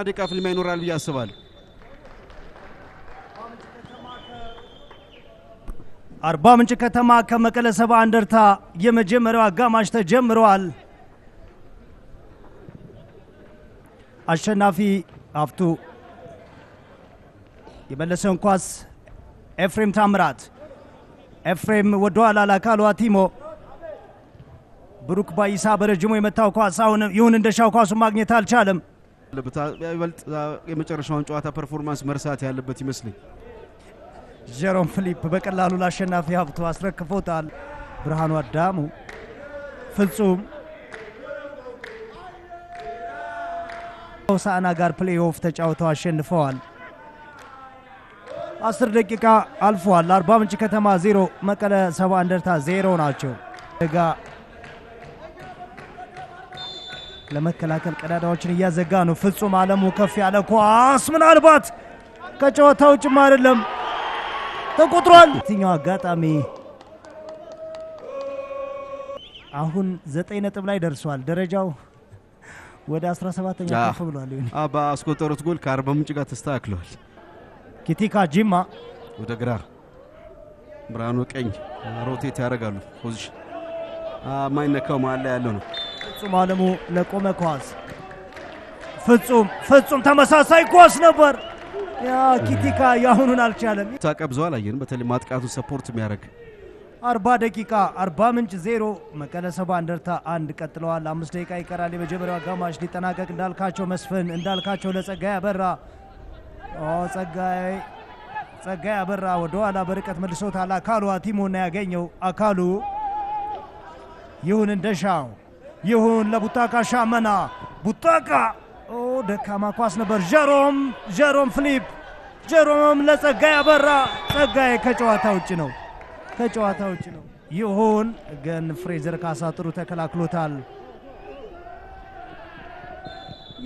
ደቂቃ ፍልሚያ ይኖራል ብዬ አስባለሁ። አርባ ምንጭ ከተማ ከመቀለ ሰባ እንደርታ የመጀመሪያው አጋማሽ ተጀምሯል። አሸናፊ ሀፍቱ የመለሰውን ኳስ ኤፍሬም ታምራት፣ ኤፍሬም ወደኋላ ለአካሉ አቲሞ፣ ብሩክ ባይሳ በረጅሙ የመታው ኳስ አሁን ይሁን እንደሻው ኳሱን ማግኘት አልቻለም። ይበልጥ የመጨረሻውን ጨዋታ ፐርፎርማንስ መርሳት ያለበት ይመስለኝ። ጀሮም ፊሊፕ በቀላሉ ለአሸናፊ ሀብቱ አስረክፎታል። ብርሃኑ አዳሙ፣ ፍጹም ሆሳዕና ጋር ፕሌይኦፍ ተጫውተው አሸንፈዋል። 10 ደቂቃ አልፏል። አርባ ምንጭ ከተማ 0 መቀለ ሰባ እንደርታ 0 ናቸው። ጋ ለመከላከል ቀዳዳዎችን እያዘጋ ነው። ፍጹም አለሙ ከፍ ያለ ኳስ ምናልባት ከጨዋታ ውጭም አይደለም ተቆጥሯል። የትኛው አጋጣሚ አሁን 9 ነጥብ ላይ ደርሷል። ደረጃው ወደ 17ኛ ከፍ ብሏል። በአስቆጠሩት ጎል ከአርባ ምንጭ ጋር ተስተካክሏል። ኪቲካ ጂማ ወደ ግራ፣ ብርሃኑ ቀኝ ሮቴት ያደርጋሉ። ፖዚሽን ማይነካው መሀል ላይ ያለው ነው። ፍጹም አለሙ ለቆመ ኳስ ፍጹም ተመሳሳይ ኳስ ነበር። ያ ኪቲካ ያሁኑን አልቻለም። ታቀብዘው አላየን። በተለይ ማጥቃቱ ሰፖርት የሚያደርግ 40 ደቂቃ አርባ ምንጭ 0 መቀለ ሰባ እንደርታ 1 ቀጥለዋል። 5 ደቂቃ ይቀራል የመጀመሪያው አጋማሽ ሊጠናቀቅ። እንዳልካቸው መስፍን፣ እንዳልካቸው ለጸጋይ አበራ፣ ጸጋይ አበራ ወደ ኋላ በርቀት መልሶታል። አካሉ አቲሞ ነው ያገኘው። አካሉ ይሁን እንደሻው ይሁን ለቡታካ ሻመና፣ ቡታካ ደካማ ኳስ ነበር። ጀሮም ፊሊፕ፣ ጀሮም ለጸጋይ አበራ። ጸጋይ ከጨዋታ ውጭ ነው። ይሁን ግን ፍሬዘር ካሳ ጥሩ ተከላክሎታል።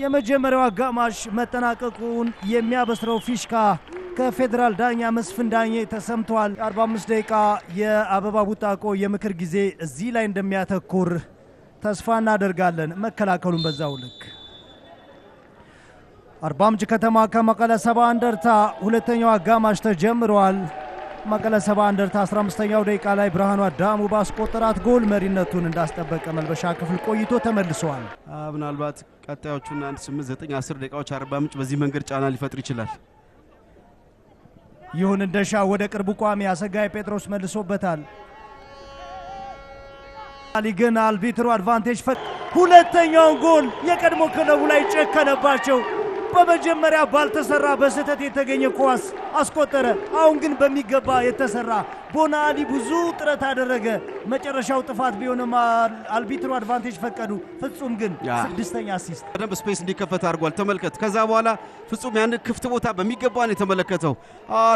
የመጀመሪያው አጋማሽ መጠናቀቁን የሚያበስረው ፊሽካ ከፌዴራል ዳኛ መስፍን ዳኜ ተሰምቷል። 45 ደቂቃ የአበባ ቡጣቆ የምክር ጊዜ እዚህ ላይ እንደሚያተኩር ተስፋ እናደርጋለን። መከላከሉን በዛው ልክ አርባ ምንጭ ከተማ ከመቀለ ሰባ እንደርታ ሁለተኛው አጋማሽ ተጀምሯል። መቀለ ሰባ እንደርታ 15ኛው ደቂቃ ላይ ብርሃኑ አዳሙ ባስቆጠራት ጎል መሪነቱን እንዳስጠበቀ መልበሻ ክፍል ቆይቶ ተመልሷል። ምናልባት ቀጣዮቹና 8 9 10 ደቂቃዎች አርባ ምንጭ በዚህ መንገድ ጫና ሊፈጥር ይችላል። ይሁን እንደሻ ወደ ቅርቡ ቋሚ አሰጋይ ጴጥሮስ መልሶበታል። ግን አልቢትሩ አድቫንቴጅ ሁለተኛውን ጎል የቀድሞ ክለቡ ላይ ጨከነባቸው። በመጀመሪያ ባልተሰራ በስህተት የተገኘ ኳስ አስቆጠረ። አሁን ግን በሚገባ የተሰራ ቦና አሊ ብዙ ጥረት አደረገ። መጨረሻው ጥፋት ቢሆንም አልቢትሩ አድቫንቴጅ ፈቀዱ። ፍጹም ግን 6ኛ አሲስት በደንብ ስፔስ እንዲከፈት አድርጓል። ተመልከት። ከዛ በኋላ ፍጹም ያን ክፍት ቦታ በሚገባ ነው የተመለከተው።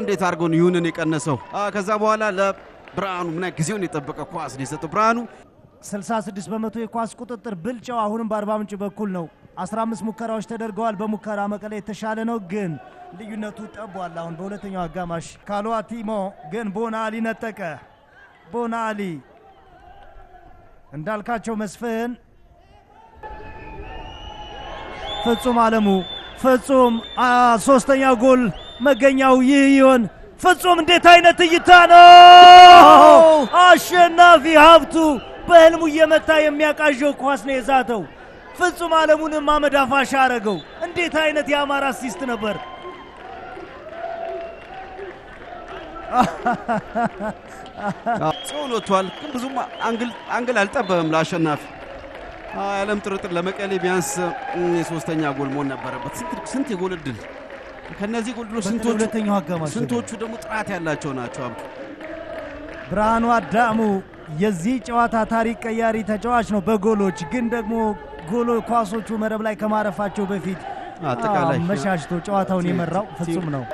እንዴት አድርጎ ነው ይሁንን የቀነሰው። ከዛ በኋላ ለብርሃኑ ምን ጊዜውን የጠበቀ ኳስ ነው የሰጠው። ብርሃኑ 66 በመቶ የኳስ ቁጥጥር ብልጫው አሁንም በአርባ ምንጭ በኩል ነው። 15 ሙከራዎች ተደርገዋል። በሙከራ መቀለ የተሻለ ነው፣ ግን ልዩነቱ ጠቧል። አሁን በሁለተኛው አጋማሽ ካሉአ ቲሞ ግን ቦና አሊ ነጠቀ። ቦና አሊ፣ እንዳልካቸው መስፍን፣ ፍጹም አለሙ፣ ፍጹም 3ኛው ጎል መገኛው ይህ ይሆን? ፍጹም እንዴት አይነት እይታ ነው! አሸናፊ ሀብቱ በህልሙ እየመታ የሚያቃዠው ኳስ ነው የዛተው። ፍጹም አለሙንም ማመድ አፋሻ አረገው። እንዴት አይነት የአማራ አሲስት ነበር! ጾሎቷል፣ ግን ብዙም አንግል አልጠበበም ለአሸናፊ። ያለም ጥርጥር ለመቀሌ ቢያንስ የሶስተኛ ጎል መሆን ነበረበት። ስንት የጎል እድል ከነዚህ ጎሎች ስንቶቹ ደግሞ ጥራት ያላቸው ናቸው። ብርሃኑ አዳሙ የዚህ ጨዋታ ታሪክ ቀያሪ ተጫዋች ነው በጎሎች፣ ግን ደግሞ ኳሶቹ መረብ ላይ ከማረፋቸው በፊት አጠቃላይ መሻሽቶ ጨዋታውን የመራው ፍጹም ነው።